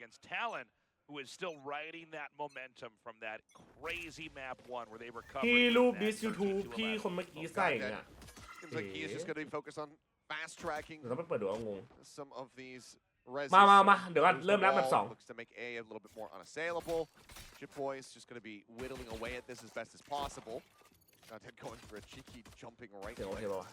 against Talon, who is still riding that momentum from that crazy map one where they recovered. พี่รูปดิส YouTube พี่คนเมื่อกี้ใส่เนี่ย Seems like he is just going to be focused on fast tracking เดี๋ยวต้องไปเปิดดูเอางง some of these มาเดี๋ยวก่อนเริ่มแล้วแบบ2 looks to make A a little bit more unassailable. Jip Boys just going to be whittling away at this as best as possible. Godhead going for a cheeky jumping right เดี๋ยวโอเค click. ป่าว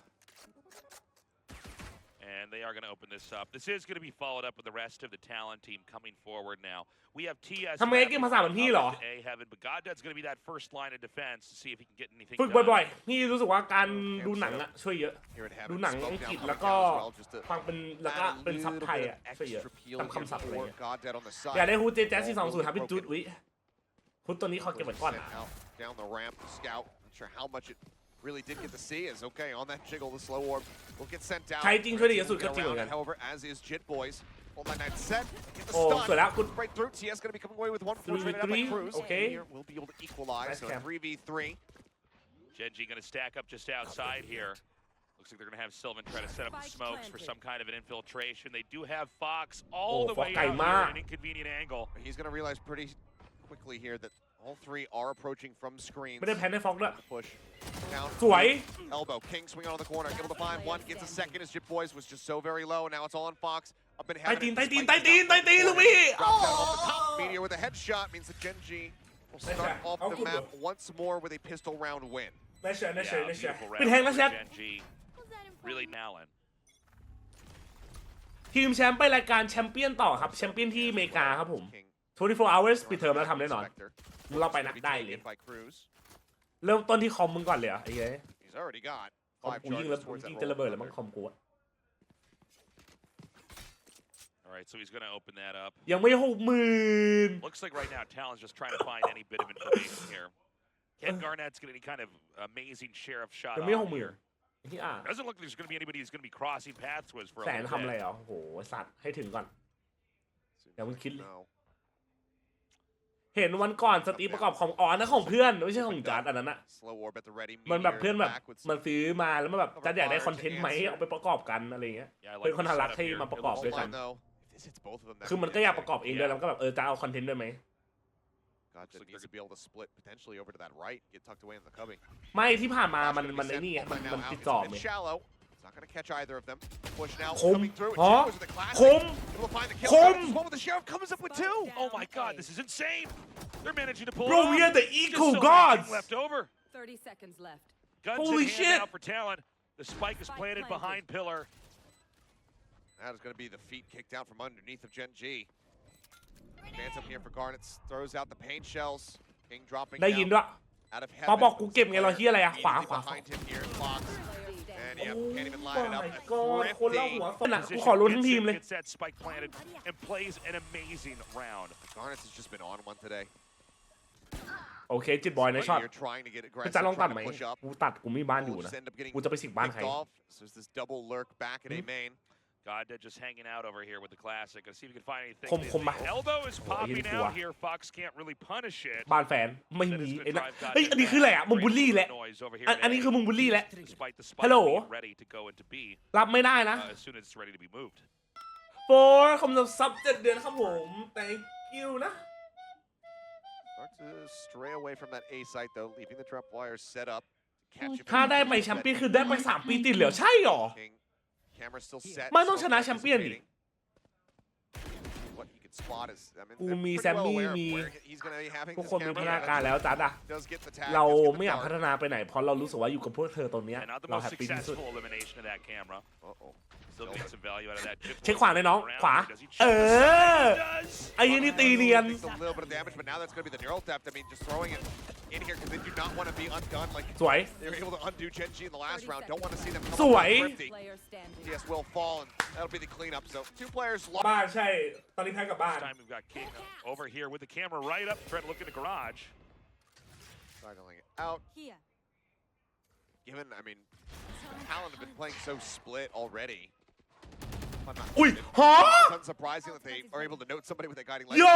And they are going to open this up. This is going to be followed up with the rest of the Talon team coming forward now. We have TS ทำไมเกมภาษาเหมือนพี่เหรอ A Heaven, but Godhead's going to be that first line of defense to see if he can get anything ฝึก done. บ่อยๆพี่รู้สึกว่าการดูหนังอะช่วยเยอะ Here at Heaven, ดูหนัง smoke อัง down กฤษ coming แล้วก็ down as well, just to ฟังเป็นแล้วก็ add a เป็นซับ little ไทย bit อะ of ช่วยเยอะ extra peel ทำคำศัพท์อะไร for เงี้ย Godhead on the อยาก side. ได้ฮูด JJaz ที่20ครับพี่จุดวิฮูดตัวนี้ขอเก็บไว้ก่อนนะ Out down the ramp, the scout. Not sure how much it really did get to see. Is okay on that jiggle. The slow orb will get sent down. ใช้จริงช่วยได้เยอะสุดก็จริงเหมือนกัน However, as is Jit Boys. Hold that night set. Get the โอ้สวย stun แล้วคุณ right through. TS going to be coming away with one force right out by Cruz. Okay. Here will be able to equalize. Nice So camp. 3v3. Genji going to stack up just outside here. Looks like they're going to have Sylvan try to set up the smokes for some kind of an infiltration. They do have Fox all the way out here at an inconvenient angle. He's going to realize pretty quickly here that all three are approaching from screens. ไม่ได้แพนให้ฟอกด้วย Push down. สวย Elbow. King swinging on the corner. Able to find one. Gets a second as Jip Boys was just so very low. Now it's all on Fox. Up in ใต้ heaven. ตีน and ใต้ตีน despite ใต้ตีน the ใต้ตีนลูกพี่ Drops down off the top. Meteor with a headshot means that Genji will start Nice off shot. the How map good. once more with a pistol round win. ได้เชียร์ได้เชียร์ Yeah, ได้เชียร์ beautiful เป็นแทง round แล้ว for แชท Genji. Really Talon. ทีมแชมป์ไปรายการแชมเปี้ยนต่อครับแชมเปี้ยนที่อเมริกาครับผม King 24 hours ปิดเทอมแล้วทำแน่นอน Spectre. เราไปนักได้เลย เริ่มต้นที่คอมมึงก่อนเลยเหรอไอ้เหี้ย He's already got คอม 5 กูยิงแล้ว charges กู towards ยิง that จะระเบิด roll. แล้วมั้งคอมกูอะ All right, so he's going to open that up. ยังไม่60,000 Looks like right now Talon's just trying to find any bit of information here. Ken Garnett's getting any kind of amazing sheriff shot ยังไม่ off 60,000 here. ที่อ่ะ Doesn't look like there's going to be anybody who's going to be crossing paths with for a แสน little ทำอะไร bit. อ่ะโอ้โหสัตว์ให้ถึงก่อน อย่าเพิ่งคิดเลย No. เห็นวันก่อนสตรีมประกอบของอ๋อนะของเพื่อนไม่ใช่ของจัดอันนั้นอะ Slow orb at the ready. มันแบบ Meteor เพื่อนแบบ back with มัน some ซื้อมาแล้วมันแบบจัดอยากได้คอนเทนต์ไหมเอาไปประกอบกันอะไรเงี้ย Yeah, I เป็น like คน the น่ารัก setup ให้ here. มาประกอบด้วยกัน Hold on, though. If this hits both of them, that คือมัน could ก็ be อยาก a ประกอบเองด้วยแล้วก็แบบจะเอาคอนเทนต์ด้วยไหม God, just needs to be able to split potentially over to that right, get tucked away in the cubby. ไม่ที่ผ่านมา Flash มัน gonna be มันไอ้ sent นี่ไง all มัน by มัน now ติด out. จอบ It's ไง been shallow. It's not going to catch either of them. Push now คม coming through. ฮะ Jip Boys with the classic. คม Able to find the kill. Kom. There's one with the sheriff comes up with two. Oh my God, this is insane. They're managing to pull Bro, it we off. are the Just equal so gods. nothing left over. 30 seconds left. Guns Holy in hand shit. now for Talon. The spike is planted behind pillar. That is going to be the feet kicked out from underneath of Gen G. Stands up here for Garnet. Throws out the paint shells. King dropping ได้ยิน down ด้วย out of พอ heaven. บอกกูเก็บไงเราเฮียอะไรอะขวา Immediately ขวา behind him here, Fox. And yeah, can't even โอ้ line it up. my god คนละ Thrifty. หัวฝนักกู Position ขอลุ้นทั้ง gets ทีม in, เลย gets that spike planted and plays an amazing round. Garnet has just been on one today. โอเคจิตบอยใน But ช็อต you're trying to get กู aggressive, จะลองตัด trying ไหม to push up. กูตัดกูมีบ้านอยู่ We'll นะ just end up getting กูจะไปสิกบ้านใคร picked off. So there's this double lurk back at A main. Godhead just hanging out over here with the classic. Let's see if we can find anything. Kom, kom, The elbow is oh, popping yun out po, here. Fox can't really punish it. บ้านแฟนไม่ That มี is gonna ไอ้นั่น drive เฮ้ย Godhead อันนี้คืออะไร mad. อะมึงบูลลี่แหละ Noise over here อันนี้ today. คือมึงบูลลี่แหละ Despite the spike Hello? being ready to go into B รับไม่ได้นะ as soon as it's ready to be moved. โฟร์คำนวณซับ7 เดือนครับผม thank you นะ Start to stray away from that A site though, leaving the trap wires set up. Catch him. ถ้าได้ไปแชมเปี้ยนคือได้ไป3 ปีติดเหลือใช่หรอ King. Camera still set. มันต้องชนะ Still แชมเปี้ยนดิ anticipating. What he could spot is, I mean, กู they're มี pretty แซม well มี่ aware of มี where he's gonna be having ทุก this คนมี camera. พัฒนาการแล้วจัดอะ Does get the tag, เรา does get ไม่ the อยาก dart. พัฒนาไปไหนเพราะเรารู้สึกว่าอยู่กับพวกเธอตรงเนี้ย And not the เรา most แฮปปี้ที่สุด successful elimination of that camera. Uh-oh. Still getting some value out of that. Chip เช็คขวาเลยน้อง around ขวา here. Does he check เอ the side? อ He does. ไอ้ยี่นี่ตีเนียน Takes a little bit of damage, but now that's gonna be the neural theft. I mean, just throwing it in here because they do not want to be undone like สวย they were able to undo Gen G in the last round. Don't want to see them come ส up วย with Thrifty. Player standing. TS will fall, and that'll be the cleanup. So 2 players lost. บ้านใช่ ตอนนี้แพ้กับบ้าน This time we've got King over here with the camera right up, trying to look in the garage. Sidling it out. Here. Given, I mean, Talon have been playing so split already. อุ้ยฮะ It's unsurprising that they are able to note somebody with a guiding light. Yo,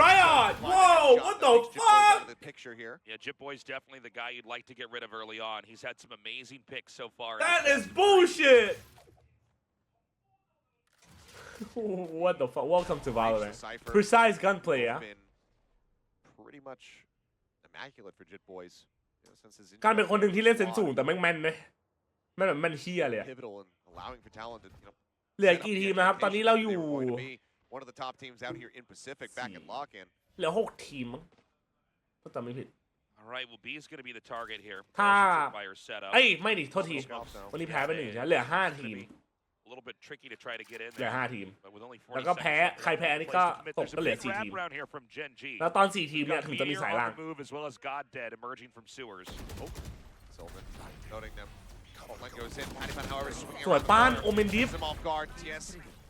Riot! Whoa, what the fuck? The picture here. Yeah, Jip Boy's definitely the guy you'd like to get rid of early on. He's had some amazing picks so far. That is bullshit! What the fuck Welcome to Valorant Cypher Precise gunplay have อะ been pretty much immaculate for Jit Boys since his การเป็นคนหนึ่งที่เล่นเซนสูงแต่แม่งแม่นเลยแม่นแบบแม่นเฮียเลยอะ pivotal in allowing for Talon to เหลือกี่ทีมนะครับตอนนี้เราอยู่ one of the top teams out here in Pacific back in lock-in เหลือ6ทีมมั้งถ้าจำไม่ผิด All right, well, B is going to be the target here. ถ้า By her setup. เอ้ยไม่ดิโทษทีวันนี้แพ้ไป1ใช่เหลือ5ทีม A little bit tricky to try to get in เหลือ there. 5ทีม But with only แล้วก็ 40 แพ้ seconds ใครแพ้นี่ก็ตก There's ก็ a เหลือ big 4 grab ทีม round here from Gen G. แล้วตอน4ทีมเนี่ยถึงจะมีสายล่าง Meteor on the move as well as God Dead emerging from sewers. Sylvan noting them Bolt goes in Patty Pan however swinging สวย around ป้าน the โอเมนดิฟ corner. Puts him off guard TS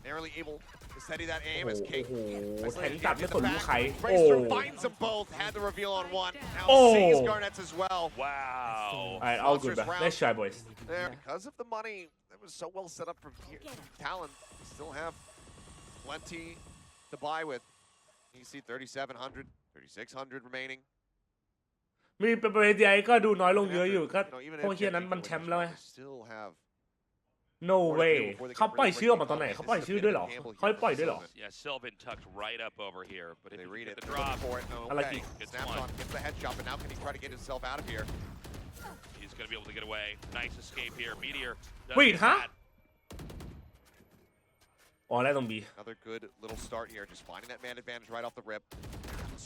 narrowly able to steady that aim โอ้ as โห King แทงจัดไม่สนลูกใครโอ้ Bracer finds them both had the reveal on one now Oh. sees Garnets as well Wow. Alright all good Monsters round. Let's try boys there because of the money that was so well set up from here Talon still have plenty to buy with you see 3,700 3,600 remaining มีเป็นประเทศใหญ่ก็ดูน้อยลงเยอะอยู่ก็ You know, even พวก if เฮีย Gen นั้น G มันแชมป์แล้วไง they still have No way เขาปล่อยชื่อออกมาตอนไหนเขาปล่อยชื่อด้วยเหรอเขาให้ปล่อยด้วยเหรอ Yeah, Sylvan tucked right up over here. But if They he read can it get the they're looking drop, for it I like okay it. snaps on gets the headshot but now can he try to get himself out of here he's going to be able to get away. Nice escape here. Meteor. does Wait, get huh? that. อ๋อได้ตรง B another good little start here just finding that man advantage right off the rip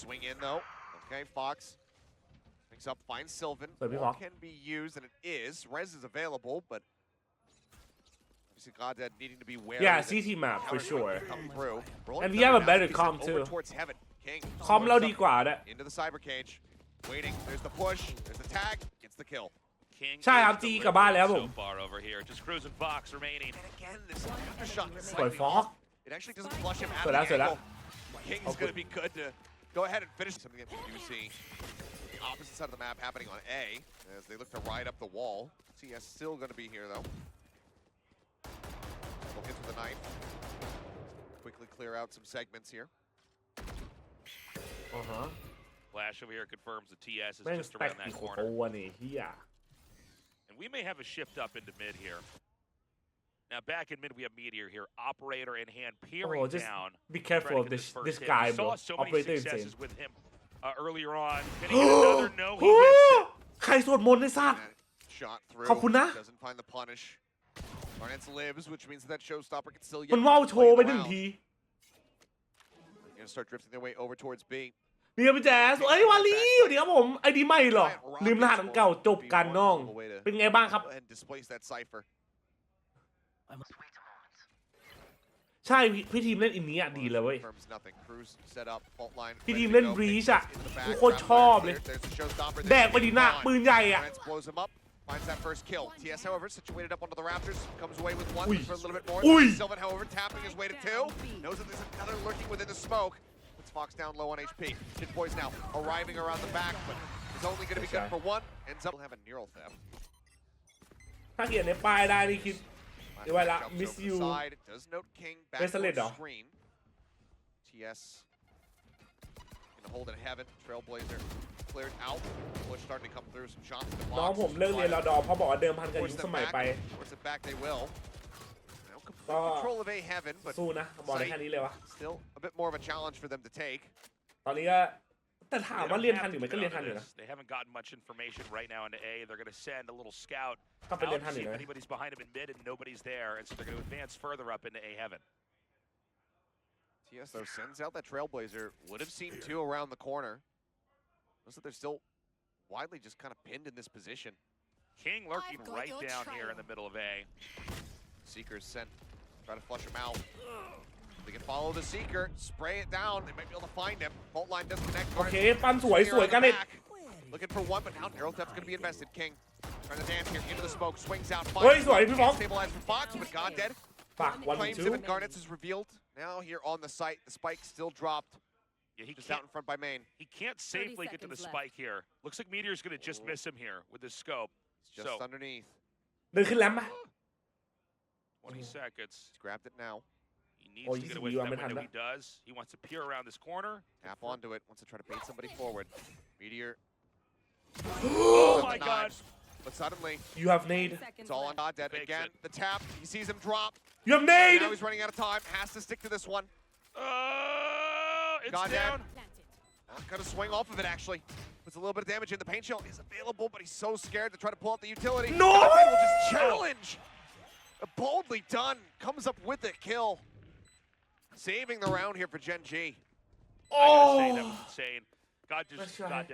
swing in though okay Fox picks up finds Sylvan So, big More off. can be used and it is Rez is available but obviously God Dead needing to be wary Yeah that CT map for counter sure can come through. Rolling And we thunder have a now, better he's comm over too. towards heaven King คอมเราดีกว่าด้วย into the cyber cage waiting there's the push there's the tag gets the kill King ใช่ครับ is จีกลับบ้านแล้วผม so far over here. Just cruising Fox remaining. and again this shot สวยฟอก it actually doesn't flush him out So of that's the it, angle King's Oh, going to be good to go ahead and finish something that we do see the opposite side of the map happening on A as they look to ride up the wall TS still going to be here though we'll hit with the knife quickly clear out some segments here อ่าฮะ Flash over here confirms the TS is แม่ง just สแต็ก around that กี่ corner. ตัวนี่เฮีย And we may have a shift up into mid here. Now back in mid, we have Meteor here, operator in hand, peering Oh, just down. be trying careful to of get this first this hit. guy We bro saw so many operator successes insane with him earlier on. Can he get another? No, he missed it. ใครสวดมนต์ในสัตว์ And shot through ขอบคุณนะ doesn't find the punish Garnets lives which means that showstopper can still มันว่าวโชว์ไป play หนึ่ง around. ที They're gonna start drifting their way over towards B นี่ครับพี่แจ๊สเอ้ยวาลีสวัสดีครับผมไอดีใหม่เหรอลืมรหัสอันเก่าจบกันน้อง เป็นไงบ้างครับ Go ahead and displace that cipher ใช่พี่ทีมเล่นอินนี้อ่ะดีเลยเว้ย Confirms nothing. Cruz set up, fault line, พี่ ready ทีม to เล่น go. บรีช Into อ่ะ the back, กูโคตร grab ชอบ fire เลย cleared. There's the showstopper. แดกไปดีหน้าปืนใหญ่อ่ะ Garnets blows him up, finds that first kill. TS, however, situated up onto the Raptors, comes away with one Ui. for a little bit more. Ui. Sylvan, however, tapping his way to two. Knows that there's another lurking within the smoke. Puts Fox down low on HP. Jit Boys now arriving around the back, but is only going to be good for one. Ends up having neural theft. ถ้าเขียนในป้ายได้นี่คิด Last Đi quay back lại, jumps miss over the you. side. It does note King back Best towards lead, screen. TS gonna hold it heaven. Trailblazer cleared out. Push starting to come through. Some shots in the box. น้องผมเลิกเรียนรอดอเพราะบอกว่าเดิมพันกับ Force ยุค them สมัย back. ไป Force it back. They will. Now complete Có- control of A heaven, but สู้นะบอกได้แค่นี้เลยวะ still a bit more of a challenge for them to take. ตอนนี้ก็แต่ถาม They ว่า don't เรียน have ทัน to อยู่ไหม get ก็เรียน out ทั of นอยู่นะ this. They haven't gotten much information right now into A. They're going to send a little scout ก็ไปเรีย out นทัน to อ see ยู่ if นะ anybody's behind him in mid and nobody's there, and so they're going to advance further up into A heaven. TS though sends out that Trailblazer. Would have seen two around the corner. Looks like they're still widely just kind of pinned in this position. King lurking I've got right your down here trail. in the middle of A. Seeker's sent. Try to flush him out. They can follow the Seeker, spray it down. They might be able to find him. Fault line doesn't connect. โอเคปั้นสวย Swinger สวย on กัน the เน็ต back. Looking for one, but now Neural Theft's going to be invested. King trying to dance here into the smoke. Swings out. เฮ้ย Finds สวยพี่ฟอก stabilized for Fox, but God dead. ฝากวัน Claims จู him and Garnets is revealed. Now here on the site, the spike still dropped. Yeah, Just out in front by main. he can't safely get to the seconds left. spike here. Looks like Meteor's going to just miss him here with his scope. It's just So, underneath. เดินขึ้นแลมป์ปะ 20 seconds. He's grabbed it now. He needs Oh, to he's get away from that beyond window. the He does. He wants to peer around this corner. Tap onto it. Wants to try to bait somebody forward. Meteor. Oh my the God. knives. But suddenly, you have nade it's all on God Dead again. The tap, he sees him drop. you have Now nade he's running out of time. Has to stick to this one. It's God down. Not gonna swing off of it actually. Puts a little bit of damage in. The paint shell is available, but he's so scared to try to pull out the utility. No! God Dead will just challenge. Boldly done. Comes up with the kill. Saving the round here for Gen G. I gotta say, that was insane. God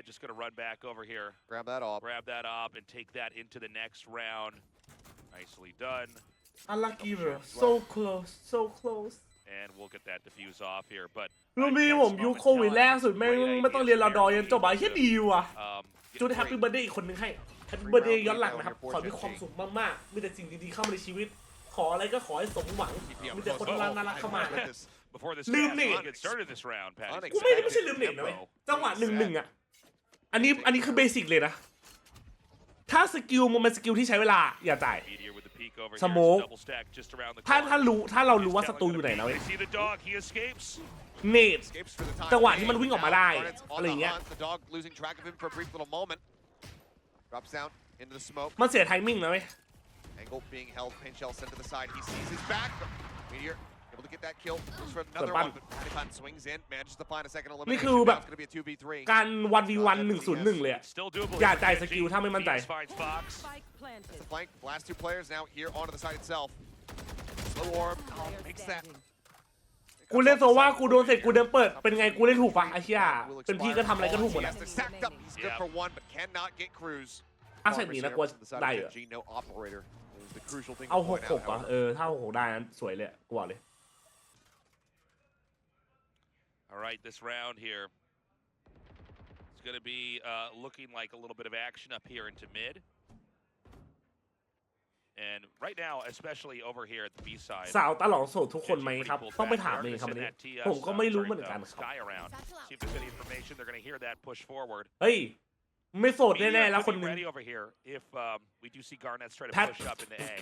just gonna run back over here. Grab that off. Grab that up and take that into the next round. Nicely done. unlucky bro so close And we'll get that diffuse off here. But รู้มีผมยุคโควิดแรกสุดแม่งไม่ต้องเรียนรอดอยันจบอ่ะเฮียดีว่ะจุดแฮปปี้เบิร์ดเดย์อีกคนนึงให้แฮปปี้เบิร์ดเดย์ย้อนหลังนะครับขอมีความสุขมากๆมีแต่สิ่งดีๆเข้ามาในชีวิตขออะไรก็ขอให้สมหวังมีแต่คนน่ารักเข้ามา before thisลืม match นี่ get started this round, Patty. กูไม่ใช่ลืมเน็ตนะเว้ยจังหวะ1-1อ่ะอันนี้คือเบสิกเลยนะถ้าสกิลมันเป็นสกิลที่ใช้เวลาอย่าจ่าย Meteor with the peek over ส here. โมก Double stack just around the ถ้า corner. เรารู้ว่าศัตรูอยู่ไหนนะเว้ย They see the dog, he escapes. เนต Escapes for the time จังหวะ being. ที่มันวิ่งออกมาได้ Garnet's on อะไรอย่าง the เงี้ย hunt. The dog losing track of him for a brief little moment. Drops down into the smoke. มันเสียไทมิ่งนะเว้ย Angle being held. Paint shell sent to the side. He sees his back. Meteor able to get that kill. Looks for another one, but Patty swings in. Manages to find a second นี่ elimination. คือแบบ Now it's going to be a 2v3. การ 1v1 101เลยอะ Still doable. อย่าจ่ายสกิลถ้าไม่มั่นใจ Venus finds Fox. Spike planted. The flank. Last two players now here onto the side itself. Slow orb. Player Makes that. standing. กูเล่นโซว่ากูโดนเสร็จกูเดินเปิดเป็นไงกูเล่นถูกปะไอ้เหี้ยเป็นพี่ก็ทำอะไรก็ถูกหมด He อะ has to stacked up. He's good for one, but cannot get Cruz. อาเซนนี้นะกลัวได้เหรอ No operator is the crucial thing. เอา to point 6-6 out, อ่ะ however. ถ้า6-6ได้นั้นสวยเลยกูบอกเลย All right, this round here is going to be looking like a little bit of action up here into mid. And right now, especially over here at the B side. สาวตาหลองโสดทุกคนไหมครับ ต้องไปถามเองครับอันนี้ผมก็ไม่รู้เหมือนกันครับ Sky around. See if there's any information. They're going to hear that push forward. เฮ้ยไม่โสดแน่ๆแล้วคนหนึง Ready over here if we do see Garnets try to Pat push up into A.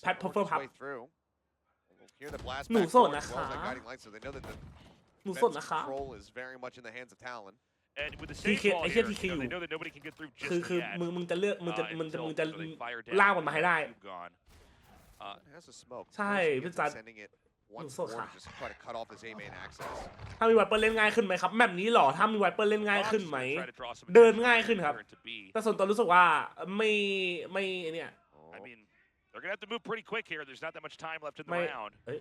แพทเพอร์เฟิร์พับ Way through. We'll hear the blast หนู back โสด forward นะ as คะ well as that guiding light, so they know that the หนูโสด defense นะคะ control is very much in the hands of Talon. And with the same TK ball ไอ้เหี้ย here, TK you know, อยู่ they know that nobody can get through คือ just คือ yet. มึงจะเลือกมึงจะ until they fire down. ล่ากมันมาให้ได้ You've gone. It has a smoke. ใช่ First, he พี่ gets จั it, ด sending it หนู once โสด more ค่ะ to just try to cut off his A main access. ถ้ามีไวเปอร์เล่นง่ายขึ้นไหมครับแบบนี้หรอถ้ามีไวเปอร์เล่นง่ายขึ้นไหม Try to draw some เดิน attention ง่ายขึ้นครับ here into B. แต่ส่วนตัวรู้สึกว่าไม่เนี่ย I mean, they're gonna have to move pretty quick here. There's not that much time left in the ไม่ round. เฮ้ย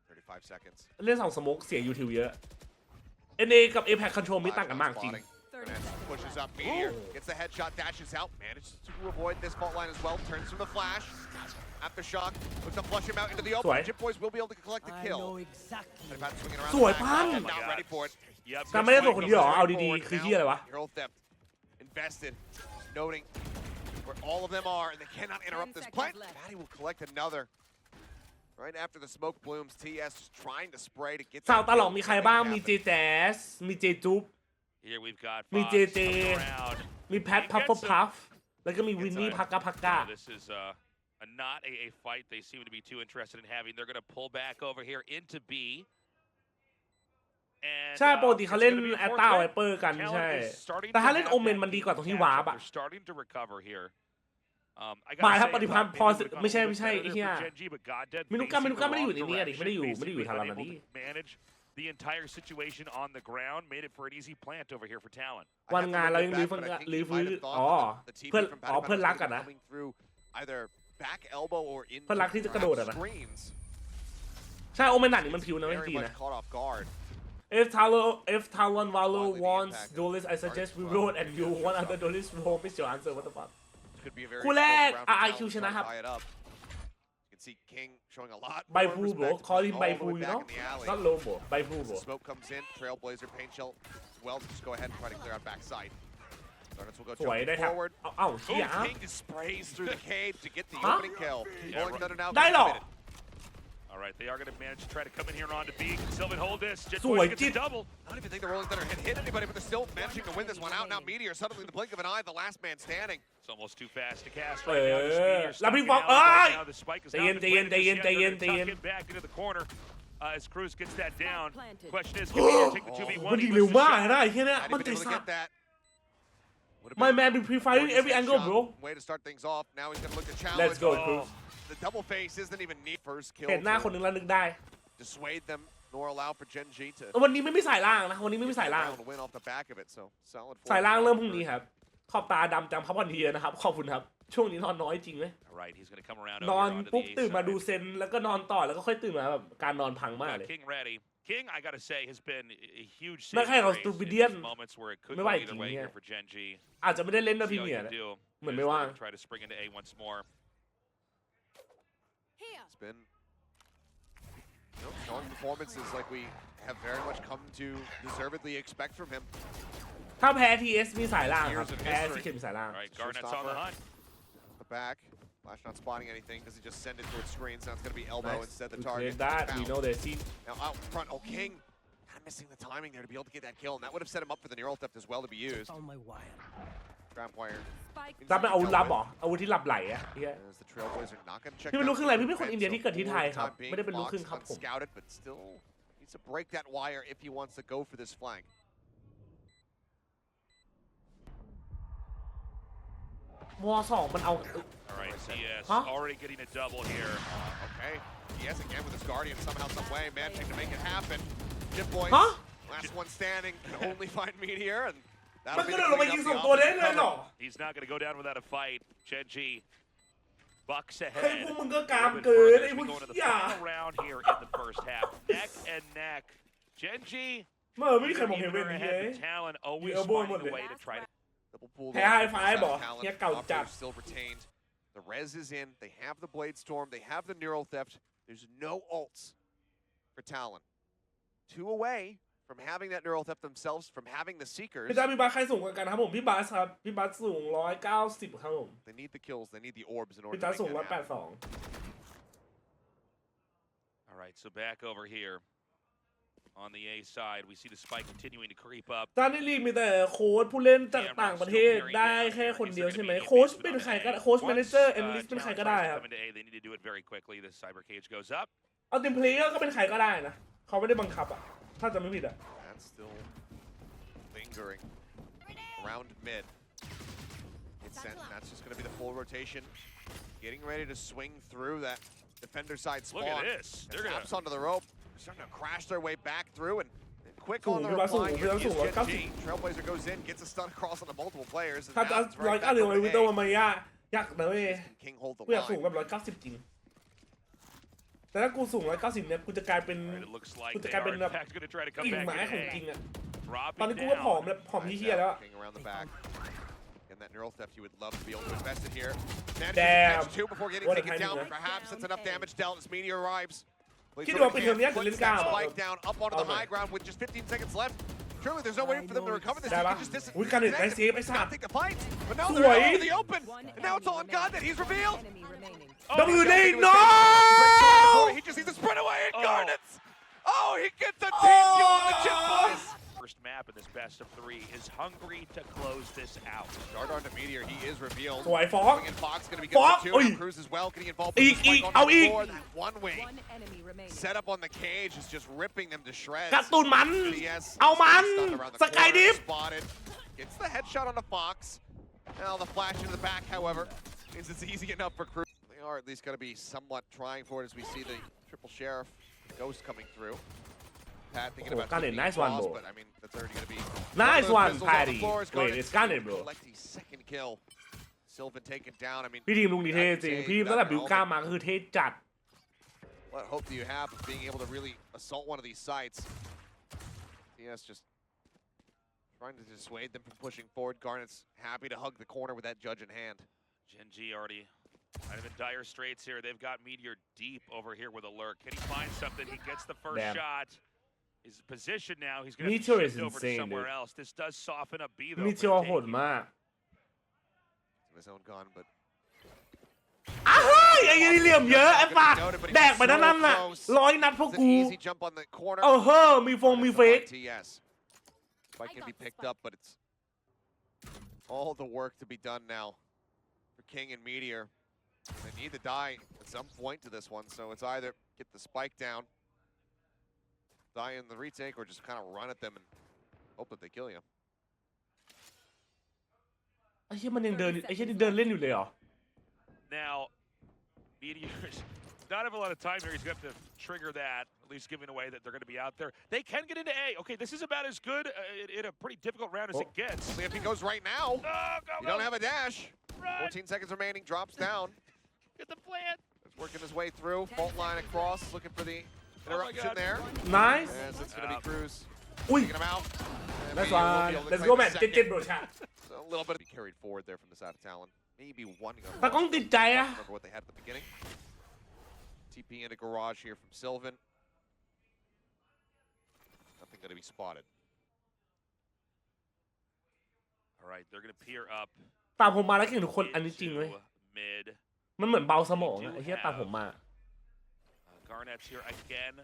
35 seconds. เล่น2สโมกเสียยูทิวเยอะ NA กับ APAC Control มีต่างกันมากจริง Pushes up Meteor, gets the headshot, dashes out, manages to avoid this fault line as well, turns from the flash. Aftershock, looks to flush him out into the open. Sweet. Chip Boys will be able to collect the I kill. know exactly. Pat swinging around ส the วย back, ปั้น not ready for it. Yep. แต่ไม่ได้ส่งคนเดียวเหรอเอาดีๆคือเฮียอะไรวะ Hero theft, invested, noting where all of them are, and they cannot interrupt this plant. Patty will collect another. Right after the smoke blooms, TS is trying to spray to get สาว that ตาหลอง kill. มีใครบ้างมี JJaz มี J จุ๊บ Here we've got มี Fox JJ coming around. มีแพทพัฟเฟอร์พัฟแล้วก็มีวินนี่พักกาพักกา This is not a fight they seem to be too interested in having. They're going to pull back over here into B. And, ใช่ปกติ it's เขาเล่น gonna be a แอต fourth ตาไว round. เปอร์กัน Talon ใช่ is starting แต่ถ้า to เล่น have โอเมน that มันดีกว่าตรงที่ catch วาร์ up. ปอะ They're starting to recover here. I มา gotta ถ้า say, ปฏิพันธ์ maybe พอ would've gone ไม่ใช่ a little ไม่ใช่ bit ไอ้เหี้ย better for Gen G, but God Dead มินุก้า facing ไม่ได้อยู่ the ใน wrong นี้อะดิไม่ได้อยู่ direction. ไม่ได้อยู่ Basically ทารา been นา able นี้ to manage the entire situation on the ground, made it for an easy plant over here for Talon. วันงานเรายังรีฟื้นรีฟื้นอ๋อเพื่อนอ๋อเพื่อนรักกันนะ either back elbow or in เพื่อนรักที่จะกระโดดอะนะ screens. ใช่โอเมนหนักนี่มันพิวนะไม่ Very ดี much นะ caught off guard. If Talon Valo wants duelist I suggest we vote and you want other duelist roll is your answer what the fuck Could be a very คู่แรก close round for IQ Talon ชนะครับ trying to tie it up. You can see King showing a lot ใบ more พูโบ respect, call him all ใบ the พู way you back know in the alley. not low โบใบพูโบ Smoke comes in, Trailblazer, Paint Shell as well. Just go ahead and try to clear out backside. Garnets will go สวยได้ jumping ครับ forward. เอ้าเฮีย Oh, King just sprays through the cage to get the Huh? opening kill. Pulling another now. ได้หรอ All right, they are going to manage to try to come in here on to B. Can Sylvan hold this? Jet สวย Boys จิ gets ต a double. I don't even think the Rolling Thunder had hit anybody, but they're still managing to win this one out. Now Meteor, suddenly in the blink of an eye, the last man standing. It's almost too fast to cast right now. This Meteor แล้วพี่ stuck ฟอก in เอ้ alley ย right now. The spike has ใจ not เย็น been ใจเย็น planted ใจ just เย็น yet. ใจเย็น They're ใจ gonna เย็น tuck him back into the corner as Cruz gets that down. Planted. Question is, can Meteor take the 2v1? มัน He ยิง was เร็ว the มาก shot. นะไอ้เฮียเนี่ย Not มัน even ติด able to สัต get ว์ that. Would have My man be pre-firing every angle, bro. Way to start things off. Now he's gonna look to challenge. Let's go, Cruz. The double face isn't even neat. First kill เห็นหน้าคนห to นึ่งแล้วนึกได้ dissuade them, nor allow for Gen G to วันนี้ไม่มีสายล่างนะ วันนี้ไม่มีสายล่าง win off the back of it. So solid. สายล่างเริ่มพรุ่งนี้ครับ ขอบตาดำจำพับวันทีนะครับ ขอบคุณครับ ช่วงนี้นอนน้อยจริงไหม Alright, he's gonna come around นอน over onto ปุ๊บ the A ตื่นมาดู side. เซนแล้วก็นอนต่อแล้วก็ค่อยตื่นมาแบบการนอนพังมากเลย King ready. King, I gotta say, has been a huge ไม่ saving ใช่เรา grace in Stupidian these moments where it could ไม่ go ไหว either จริง way เนี่ย here for Gen G. อาจจะไม่ได้เล่นนะ See พี่ how เมีย he นะ can do. เหมือน As ไม่ they ว่าง try to spring into A once more. It's been showing performances like we have very much come to deservedly expect from him. ถ้าแพ้ TS มีสายล่างครับ แพ้ซีเคนมีสายล่าง Alright, Garnett's on the hunt. The back. Flash not spotting anything. Does he just send it towards screens? Now it's going to be elbow Nice. instead the We target. cleared that. We Foul. know they see. Now out front. Oh, King. Kind of missing the timing there to be able to get that kill. And that would have set him up for the neural theft as well to be used. On my wire. Trap wire. Spike รับเป็นอาวุธลับเหรออาวุธที่หลับไหลอะเฮีย As the Trailblazer not going to check พี่เป็นลูกครึ่งอะไรพี่เป็นคน defense, อินเดียที่เกิดที่ไทยครับ for the time being, ไม่ได้เป็นลูกครึ่ง Fox ครับผม unscouted, but still needs to break that wire if he wants to go for this flank. วอสองมันเอา Alright, TS Huh? already getting a double here. Okay. Yes, again with his Guardian somehow, some way, managing to make it happen. Chip Boys, Huh? last one standing, can only find Meteor, and มัน that'll ก็ be เดิ the นลงมา cleanup ยิง the สองตัวได้ offensive เลยเหรอ cover. He's not gonna go down without a fight. Gen G bucks เฮ้ย ahead. พวกมึงก็กาม Moving เกิน further ไอ้ as พ we วก go into the เหี้ย final round here in the first half. Neck and neck. Gen G เมื่อไม่มีใครมองเห็นเว even น are นี้ ahead, เลย but Talon always Yeah, boy, finding a boy. way to try to Double pull Hey, though, high five, South boy. Talon, Here goes Operator Jack. still retained. The res is in, they have the Blade Storm, they have the Neural Theft. There's no ults for Talon. 2 away from having that Neural Theft themselves, from having the Seekers. พี่จ้าพี่บาสใครสูงกว่ากันครับผมพี่บาสครับพี่บาสสูง190ครับผม They need the kills, they need the orbs in order พี่ to จ้า make สูง that happen. 182 All right, so back over here on the A side, we see the spike continuing to creep up. ตอนนี้ลีกมีแต่โค้ชผู้เล่นจากต่างประเทศได้แค่คนเดียวใช่ไหมโค้ชเป็นใครก็ได้โค้ชแมเนเจอร์แอนาลิสต์เป็นใครก็ได้ครับ Coming to A, they need to do it very quickly. The cyber cage goes up. เอาทีมเพลเยอร์ก็เป็นใครก็ได้นะเขาไม่ได้บังคับอ่ะถ้าจะไม่ผิดอ่ะ That's still lingering around mid. It's sent, and that's just going to be the full rotation. Getting ready to swing through that defender side spawn. Look at this. They're gonna Taps onto the rope. They're starting to crash their way back through and quick Ooh, on the we must- reply we here must- is we Gen must- G. Trailblazer goes in, gets a stun across onto multiple players. And ถ้า now จะ it's right 190 back มัน over วิ to โต้ A. มายากนะเว้ย King hold the กูอยากสูง line. แบบ190จริงแต่ถ้ากูสูง190เนี่ยกูจะกลายเป็น All right, it looks like Put the they cabin are in up. fact going to try to come กิ่ง back ไม้ in ของ A. จริงอ่ะ Dropping ตอนนี้กูก็ผอม down. แบบผอมเหี้ยๆแล้วอะ King around the back. And that neural theft, you would love to be able to invest it here. Managing Damn. to catch 2 before getting What a taken timing down, there. but perhaps it's enough damage dealt as Meteor arrives. คิดดูว่าเป็นเทอมนี้จะเล่น Puts กล้า that เหรอ spike down up onto the Okay. high ground with just 15 seconds left. Surely there's no way for them to recover this. ได้ They ปะ can just distance. อุ้ยกันเน็ตไนเซฟไอ้สัต Not ว์ take the fight, but now ส they're วย out in the open. One And now it's all on enemy God that he's revealed. enemy remaining. W He day goes no down. He breaks out of the corner. He just needs to sprint away and Oh. Garnets. Oh, he gets a team kill on the Chip Boys. First map in this best of 3 is hungry to close this out. Dart onto Meteor, he is revealed. สวยฟอก Swinging Fox going to be good Fox, for 2. oi. Now Cruz as well getting involved Eek, with the spike eek, on the oh, eek. floor. That one wing One enemy remaining. set up on the cage is just ripping them to shreds. การ์ตูนมัน Yes, เอามัน stunned around the สกาย corner, ดิฟ spotted. Gets the headshot on the Fox. Now the flash into the back, however, means it's easy enough for Cruz. They are at least going to be somewhat trying for it as we see the triple sheriff ghost coming through. Pat thinking Oh, about got it. taking Nice the one, cross, bro. but I mean that's already going to be Nice of those one, pistols on the Patty. floor as Wait, Garnet it's got it, bro. collect his second kill. Sylvan taken down. I mean, พี่ทีมลุงนี่เท่จริงพี่ตั้งแต่บิวก้ามาก็คือเท่จัด what hope do you have of being able to really assault one of these sites? TS just trying to dissuade them from pushing forward. Garnet's happy to hug the corner with that judge in hand. Gen G already kind of in dire straits here. They've got Meteor deep over here with a lurk. Can he find something? He gets the first Damn. shot. His position now. He's going to Meteor is shift over to insane, somewhere dude. else. This does soften up B though. มี for เทียว the โหด taking. มาก His own gun, but อ้าวเฮ้ยไอ้ยัยเหลี่ยมเยอะไอ้ปากแดกไปนั่นน่ะ100 นัดพวก it's กู an easy jump on the corner. เออเฮ้อมีฟงมีเฟก TS. Spike can be picked up, but it's all the work to be done now for King and Meteor. They need to die at some point to this one, so it's either get the spike down, die in the retake, or just kind of run at them and hope that they kill you. ไอ้เหี้ยมันยังเดินไอ้เหี้ยนี่เดินเล่นอยู่เลยเหรอ Now, Meteors not have a lot of time here. He's going to have to trigger that, at least giving away that they're going to be out there. They can get into A. Okay, this is about as good in a pretty difficult round as it gets. If he goes right now, you don't have a dash. 14 seconds remaining, drops down. Get the plant. He's working his way through, fault line across, looking for the interruption there. nice As it's going to be Cruz อุ้ย taking him out. And that's maybe we'll one be able to let's claim go a man second. get bro chat So a little bit of carried forward there from the side of Talon. Maybe one gun. ตากล้องติดใจอะ Remember what they had at the beginning. TP into garage here from Sylvan. Nothing going to be spotted. All right, they're going to peer up ตามผมมาแล้วเก่งทุกคนอันนี้จริงเว้ย into mid. มันเหมือนเบาสมองอะไอ้เหี้ยตามผมมา Garnett's here again,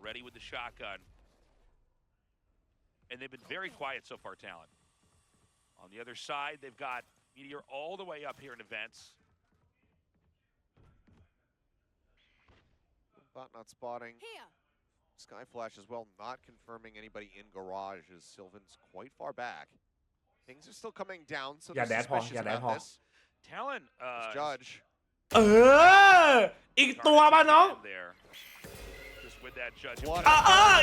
ready with the shotgun. And they've been very quiet so far, Talon. On the other side, they've got Meteor all the way up here in events. Bot not spotting. Sky Flash as well, not confirming anybody in garage as Sylvan's quite far back. Things are still coming down, so Yeah, they're that Paul, suspicious yeah, that about Paul. this. Talon, Judge. เอออีกตัวป่ะน้อง there. Just with that judge.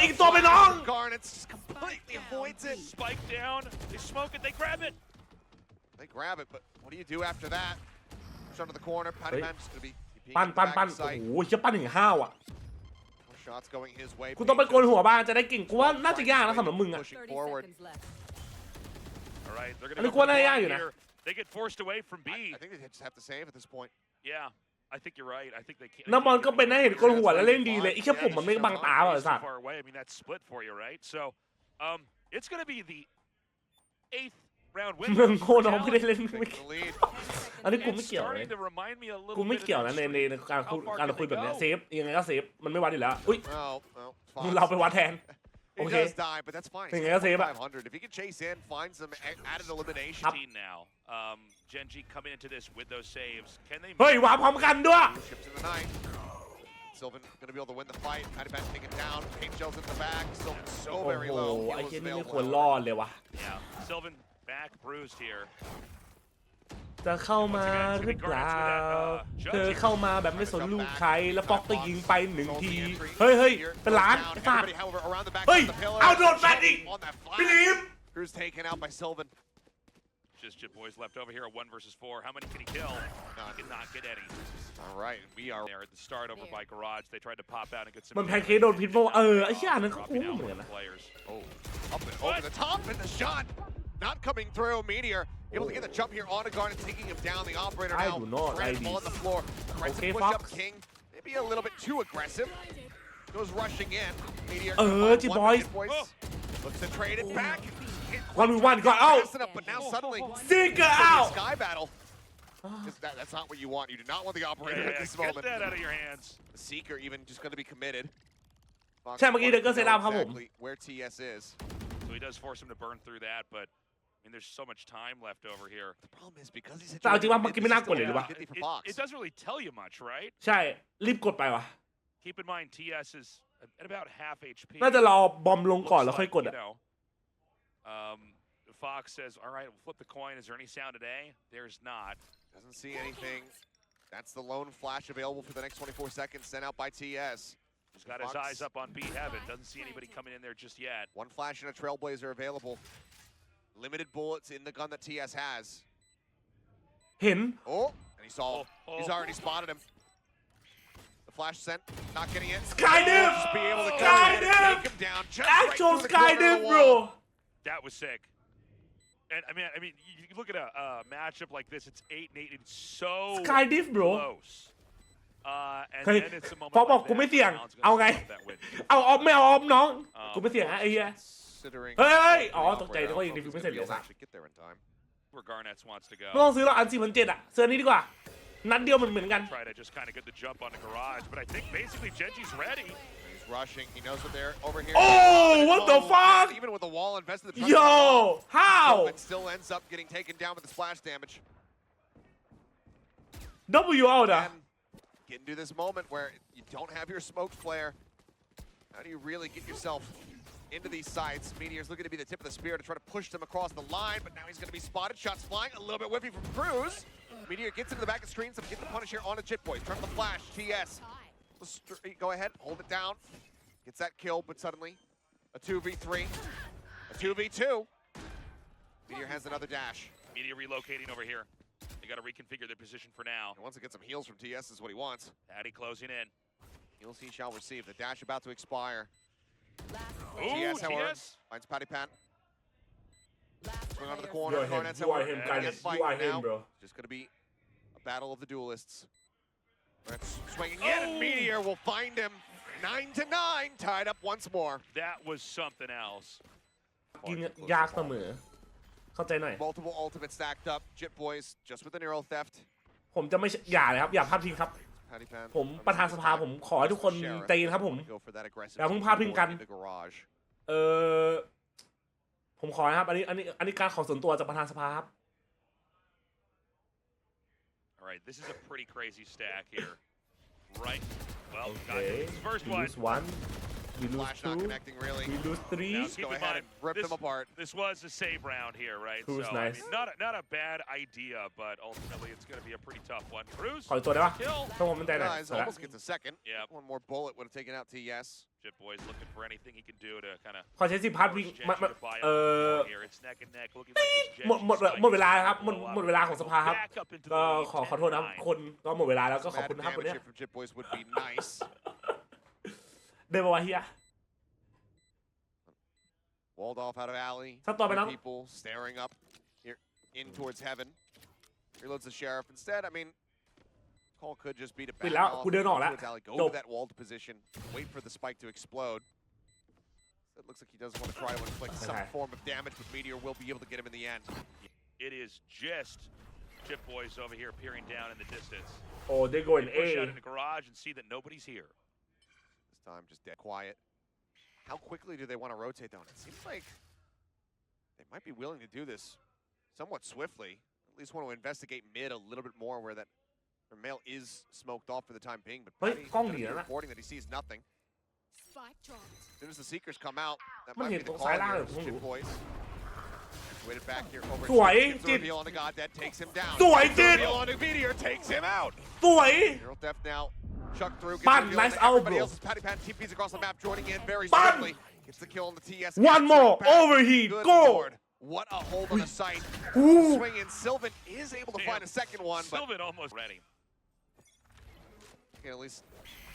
อีกตัวไปน้อง Garnett's just completely avoids it. Spike down, they smoke it, they grab it. They grab it, but what do you do after that? Push under the corner, Patty Man just gonna be TPing ปั้น into ปั้น back ปั้น of โอ้ sight. โหเชี่ยปั้นถึงห้าวอ่ะ More shots going his way. กูต้องไปโกนหัวบ้างจะได้เก่งกูว่าน่าจะยากนะสำหรับมึงอ่ะ Pushing 30 forward. seconds left. All right, they're อันนี้ gonna กูว่าน่าจะยากอยู่ go นะ here. They get forced away from B. I think they just have to save at this point. Yeah, I think you're right. I think they can't. น้ำบอลก็เป็นได้เห็นโกนหัวแล้วเล่นดีเลยไอ้เชี่ยผมมันไม่บังตาว่ะไอ้สัต So ว์ far away. I mean, that's split for you, right? So, it's gonna be the 8th round win. เมืองโคน้องไม่ได้เล่นไม่ Taking the lead. อันนี้กู It's ไม่เกี่ยวเลย starting to remind me a little กูไม่ bit of เกี่ยว that นะใน streak. การคุยแบบเนี้ยเซฟยังไงก็เซฟมันไม่วัดอยู่แล้วอุ้ย Well, Fox. เราไปวัดแทน He Okay. does die, but that's fine. Thing He's is, save it. 500. If he can chase in, find some added elimination. 15 now. GENG coming into this with those saves. Can they เฮ้ยวางพร้อมกันด้วย Two ships in the night. Sylvan gonna be able to win the fight. Patty Man taken down. Paint shells in the back. Sylvan so โอ้ very โห low. ไอ้ Heal เหี้ย is นี่ไม่ available. ควรรอดเลยวะ Yeah, Sylvan back bruised here. จะเข้ามาหรือเปล่าเธอเข้ามาแบบไม่สนลูกใครแล้วฟ็อกก็ยิงไปหนึ่งที เฮ้ยเป็นล้านไอ้สัตว์ Everybody, however, around the back Hey, of the pillar. out on Magic! On that flash. พี่ลิม Cruz taken out by Sylvan. Just Chip Boys left over here, a 1 versus 4. How many can he kill? He cannot get any. All right, we are. There at the start over by Garage. They tried to pop out and get some. มันแพนเค้กโดนพิษป่าวะไอ้เหี้ยอันนั้นก็คุ้ม Dropping เหมื out อนกัน with นะ players. Oh, up and over the top, and the shot not coming through. Meteor able to get the jump here on a guard and taking him down. The operator I now do not like random on this. the floor. Aggressive Okay, push up, Fox. King. Maybe a little bit too aggressive. Goes rushing in. Meteor. G boys. Looks to trade it back. 1v1 ก่อนเอ้า Fast enough, but now suddenly Sticker it's out a sky battle. 'Cause that's not what you want. You do not want the operator at this Get moment. that out of your hands. The Seeker even just going to be committed. Fox ใช่เมื่อกี้เด็กก็ wants to เซตอัพ know ครับผม exactly where TS is. So he does force him to burn through that, but I mean, there's so much time left over here. The problem is because he's แต่เอาจริงว่าเมื่อกี้ไม่น่ากดเลยหรือวะ 50 for It, Fox. it doesn't really tell you much, right? ใช่รีบกดไปวะ Keep in mind, TS is at about half HP. น่าจะรอบอมลงก่อนแล้วค่อยกด You อ่ะ know, Fox says, "All right, we'll flip the coin. Is there any sound today? There's not." Doesn't see anything. That's the lone flash available for the next 24 seconds sent out by TS. He's got his eyes up on B Heaven. Doesn't see anybody coming in there just yet. One flash and a Trailblazer available. Limited bullets in the gun that TS has. เห็น Oh, and he saw. Oh. He's already spotted him. The flash sent, not getting it. Skydive! Just be able to go Skydive! in and take him down. Just right actual through the corner of the Skydive wall. bro That was sick. And I mean, you look at a matchup like this. It's 8 and 8. It's so Skydive bro close. And เฮ้ย then it's a moment ฟอกบอก like กูไม่ that เสี่ยง where Talon's gonna เอาไง stop that win. เอาออฟไม่เอาออฟน้อง กูไม่เสี่ยงอะไอ้เหี้ย Considering เฮ้ย the อ๋อตกใจ operator, นึกว่า I ยัง don't ดี know ฟิ if ว he's ไม่ gonna เสร็จ be เลย able to สัส actually get there in time. Where Garnets wants to go. ไม่ต้องซื้อหรอกอัน4,700อะเสื้อนี้ดีกว่า นัดเดียวเหมือนกัน Try to just kind of get the jump on the garage, but I think basically Genji's ready. He's rushing. He knows what they're over here. Oh, what the fuck? Even with the wall invested in the Yo, how? It still ends up getting taken down with the splash damage. W out อะ And getting to this moment where you don't have your smoke flare. How do you really get yourself into these sites. Meteor's looking to be the tip of the spear to try to push them across the line, but now he's going to be spotted. Shots flying, a little bit whiffy from Cruz. Meteor gets into the back of screen, so get the punish here on a Jit Boys. Trying to flash, TS. Go ahead, hold it down. Gets that kill, but suddenly a 2v3, a 2v2. Meteor has another dash. Meteor relocating over here. They got to reconfigure their position for now. He wants to get some heals from TS is what he wants. Patty closing in. Heals he shall receive. The dash about to expire. Ooh, TS, however, TS. finds Patty Pan. Swing onto the You corner. are him. Garnett's, You are however, him, gonna guys. get fight You are him, now. bro. Just going to be a battle of the duelists. Garnett's swinging in, and Meteor will find him. 9-9, tied up once more. That was something else. กินยากเสมอเข้าใจหน่อย Multiple ultimates stacked up. Jit Boys just with the neural theft. ผมจะไม่อย่าเลยครับอย่าพลาดพิงครับ Patty Pan. ผมประธานสภาผมขอให้ทุกคนใจเย็นครับผม Go for that aggressive อย่าเพิ่งพลาดพิงกัน in the garage. ผมขอนะครับอันนี้การขอส่วนตัวจากประธานสภาครับ All right, this is a pretty crazy stack here. Right. Well, got Okay, his first we one. lose one, we lose Flash not two, connecting really. we lose three. Now, Just keep go in ahead mind, and rip this- them apart. This was a save round here, right? Cruz, so, nice. I mean, not a bad idea, but ultimately it's going to be a pretty tough one. Cruz, ขออีกตัวได้ปะ kill. ต้องผมมั่นใจหน่อย Guys, almost gets a second. Yeah. One more bullet would have taken out TS. Jit Boys looking for anything he can do to kind of ขอใช้สิทธิ์พลาดพิง force มา Genji to buy up here. It's neck and neck, looking like this หมดเวลา Genji ครับ spike หมดเวลาของสภาครับ back up into the ก็ lead, ขอโทษนะครับ 10-9. คนก็หมดเวลาแล้วก็ขอบ Some คุณ added นะครับวัน damage นี้ here from Jit Boys would be nice. เดินมาว่าเฮีย Walled off out of alley. Sắp toàn Three phải people staring up here in towards heaven. Reloads the sheriff. Instead, I mean, call could just be to back ปิดแล้ว off. กูเดินออกแล้ว Towards alley. Go จ to บ that walled position. Wait for the spike to explode. It looks like he does want to try to inflict some Okay. form of damage, but Meteor will be able to get him in the end. It is just Jit Boys over here peering down in the distance. โอ้ได้ go in They push A out in the garage and see that nobody's here. This time, just dead quiet. How quickly do they want to rotate, though? It seems like they might be willing to do this somewhat swiftly. At least want to investigate mid a little bit more where that their mail is smoked off for the time being. But เฮ้ย Patty กล้อง gonna ดี be แล้วนะ reporting that he sees nothing. Spike dropped. As soon as the Seekers come out, that มัน might เห็ be น the ตรง call ซ้ายล่าง here. เลยผม Jit รู้ Boys. Waited back here over. สวย Gets the จิต reveal on the God Dead, takes him down. สวย Gets the จิต reveal on the Meteor, takes him out. สวย Neural Theft now. Chuck through. Gets Pan, the reveal nice onto everybody elbow. else. Patty Pan TPs across the map, joining in very Pan. swiftly. Gets the kill on the TS. One more, overheat, Good go. Lord. What a hold on the site. อู้ Swing in. Sylvan is able to find a second one, but Sylvan almost ready. at least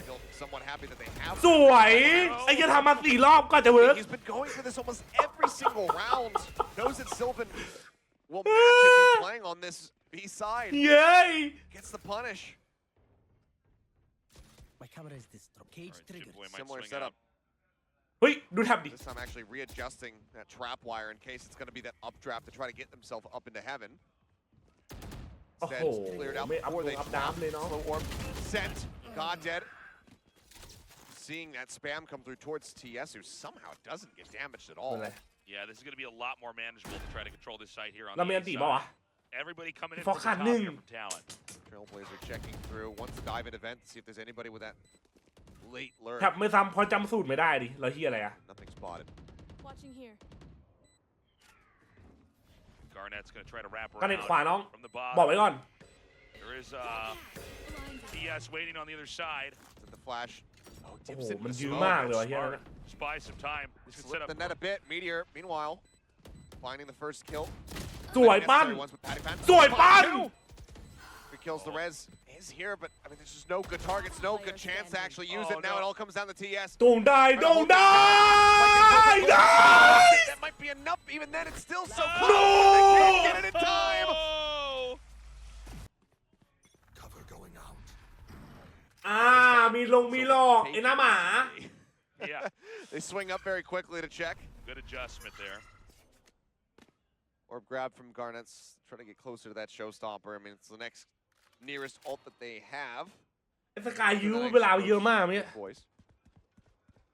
feel somewhat happy that they have. สวยไอ้เหี้ยทำมา4 รอบก็จะเวิร์ก He's been going for this almost every single round. Knows that Sylvan will match if he's playing on this B side. เย้ย Gets the punish. My camera is destroyed. Cage All right, Jit triggered. Boy might Similar swing setup. out. เฮ้ยดูแท็บดิ This time actually readjusting that trap wire in case it's going to be that updraft to try to get themselves up into heaven. โอ้โห Instead, cleared out ไม่อัพ before ล they งอัพน้ำเลยเนาะ Slow orb sent. God dead. Seeing that spam come through towards TS, who somehow doesn't get damaged at เป็ all. นไร Yeah, this is going to be a lot more manageable to try to control this site here on เรา the มีอัน east ติป่าวะ side. Everybody coming in Fuck, from the top hard here nung. from Talon. Trailblazer checking through. Wants to dive in event, see if there's anybody with that late lurk. แท็บไม่ซ้ำเพราะจำสูตรไม่ได้ดิแล้วเฮียอะไรอะ Nothing spotted. Watching here. Garnett's going to try to wrap ก็เน็ตขวา around น้อง from the บอกไว้ bottom. ก่อน There is Blinded. TS waiting on the other side. At the flash. Oh, โอ้ dips โห into มัน the ยื้อ smoke. มากเลยวะเฮียนั่น Smart. อะ Just buy some time. This could set Slip up. the net a bit. Meteor, meanwhile, finding the first kill. สวยปั้น Necessary ones with Patty Pan. สวยปั้น Three kills. The res is here, but I mean, there's just no good targets, no good chance to actually use it. Oh, Now no. it all comes down to TS. โด่งได้โด่งได้ได้ That might be enough. Even then, it's still so No. close. They can't get it in time. Oh! Cover going out. มีหลอกไอ้หน้าหมา Yeah, They swing up very quickly to check. good adjustment there. Orb grab from Garnett's. Trying to get closer to that showstopper. I mean, it's the next nearest ult that they have. ไอ้สกายยื้อเวลาเยอะมากเนี่ย Boys.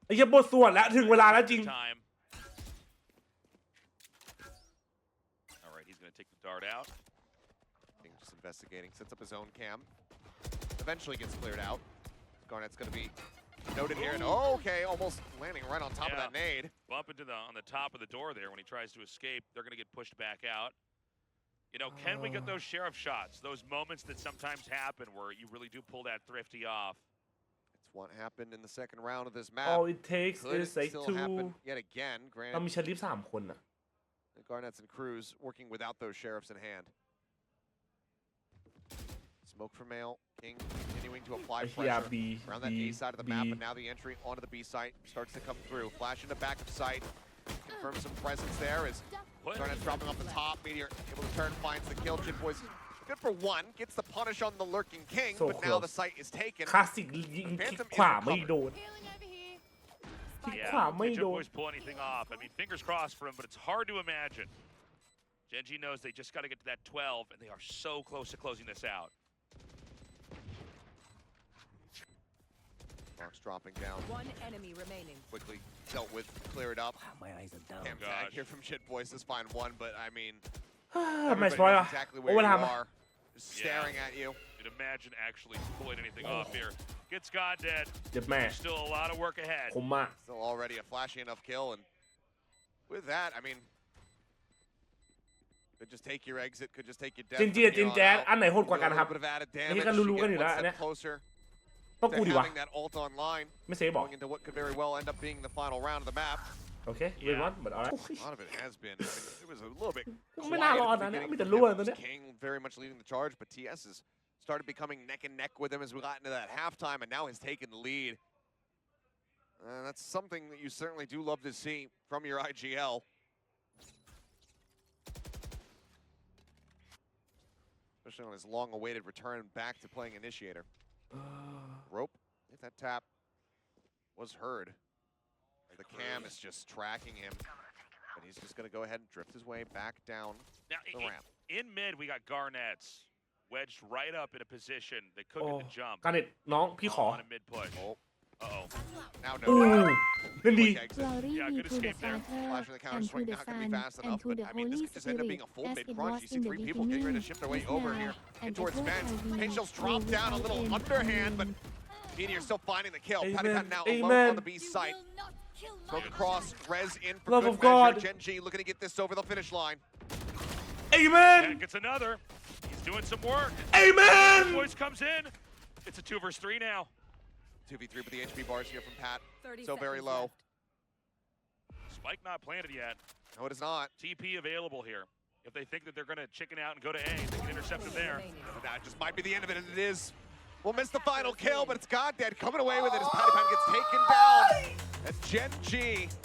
ไอ้เหี้ยบทสวดแล้วถึงเวลาแล้วจริง Time. All right, he's going to take the dart out. King just investigating. Sets up his own cam. Eventually gets cleared out. Garnett's going to be noted here, and okay, almost landing right on top of that nade. Bump into on the top of the door there when he tries to escape. They're going to get pushed back out. You know, can we get those sheriff shots? Those moments that sometimes happen where you really do pull that thrifty off. It's what happened in the second round of this map. all it takes Could is like still two happen yet again. เรามี Granted, เชลิฟ3 คนอะ the Garnets and Cruz working without those sheriffs in hand. Smoke from Mail. King continuing to apply ไอ้เฮีย pressure บี around that A side of the map, and now the entry onto the B site starts to come through. Flash into back of sight. Confirm some presence there as Garnet's dropping off the top. Meteor able to turn, finds the kill. JJaz good for one. Gets the punish on the lurking King, So but now close. the site is taken. คลาสสิกยิงคลิกขวาไม่โดน Healing over here. คลิก Yeah, ขวาไม่ did โดน JJaz pull anything off? I mean, fingers crossed for him, but it's hard to imagine. Genji knows they just got to get to that 12, and they are so close to closing this out. Fox dropping down. One enemy remaining. Quickly dealt with, cleared up. My eyes are down. Cam gosh. tag here from JJaz is find one, but I mean, แมตช์พ everybody อยต์ knows ว่ะ exactly โอเวอ where ร์ you ไทม์ are, just staring at you. You'd imagine actually pulling anything off here. Gets God dead. เจ็บแม่ There's still a lot of work ahead. คมมาก Still already a flashy enough kill, and with that, I mean, could just take your exit, could just take your death. เจนจีกับเจนแจ๊ดอันไหนโหดกว่ากันครับ A little bit of added อันนี้ damage. ก็ You รู้ๆกัน get อยู่แล้ว one อันเนี้ย step closer ต้อง to กูดีวะ having that ult online, ไม่เซฟบอก going into what could very well end up being the final round of the map. โอเคเวรวันบัดอะไร A lot of it has been. I mean, it was a little bit ไม่น่ารอด quiet นะ at the เนี่ย beginning มีแต่ for รั่ว him. ตัวเนี้ย King very much leading the charge, but TS has started becoming neck and neck with him as we got into that halftime, and now has taken the lead. That's something that you certainly do love to see from your IGL. Especially on his long-awaited return back to playing Initiator. Rope, if that tap was heard. The cam is just tracking him, but he's just going to go ahead and drift his way back down Now, the ramp. in mid, we got Garnets wedged right up in a position they couldn't โอ้ get the jump การเน็ตน้องพี่ขอ on a mid push. Oh, Uh-oh. now อู้ no. เล่นดี Quick exit. Glory Yeah, be good to the escape there. Father, Flash of the counter and to strike the not going to be Son, fast and enough, to but the I mean, this Holy could just end up being a full Spirit, as mid it crunch. was You in see the 3 people getting ready to beginning, shift their way is over now, here and in towards ever Spence. shall be, Angels will drop down a without little end. underhand, but Amen. Meteor still finding the kill. Amen. Patty Pat now alone Amen. on the B You site. will not kill my Broke across, Rez in for Love good of measure. God. Genji looking to get this over the finish line. เอเมน And gets another. He's doing some work. เอเมน Voice comes in. It's a 2 versus 3 now. 2v3, but the HP bars here from Pat. 30 So very seconds low. left. Spike not planted yet. No, it is not. TP available here. If they think that they're going to chicken out and go to A, they can intercept him there. Remaining. But that just might be the end of it, and it is. We'll miss the final kill, but it's God dead coming away with it as Patty Pat gets taken down. And Gen G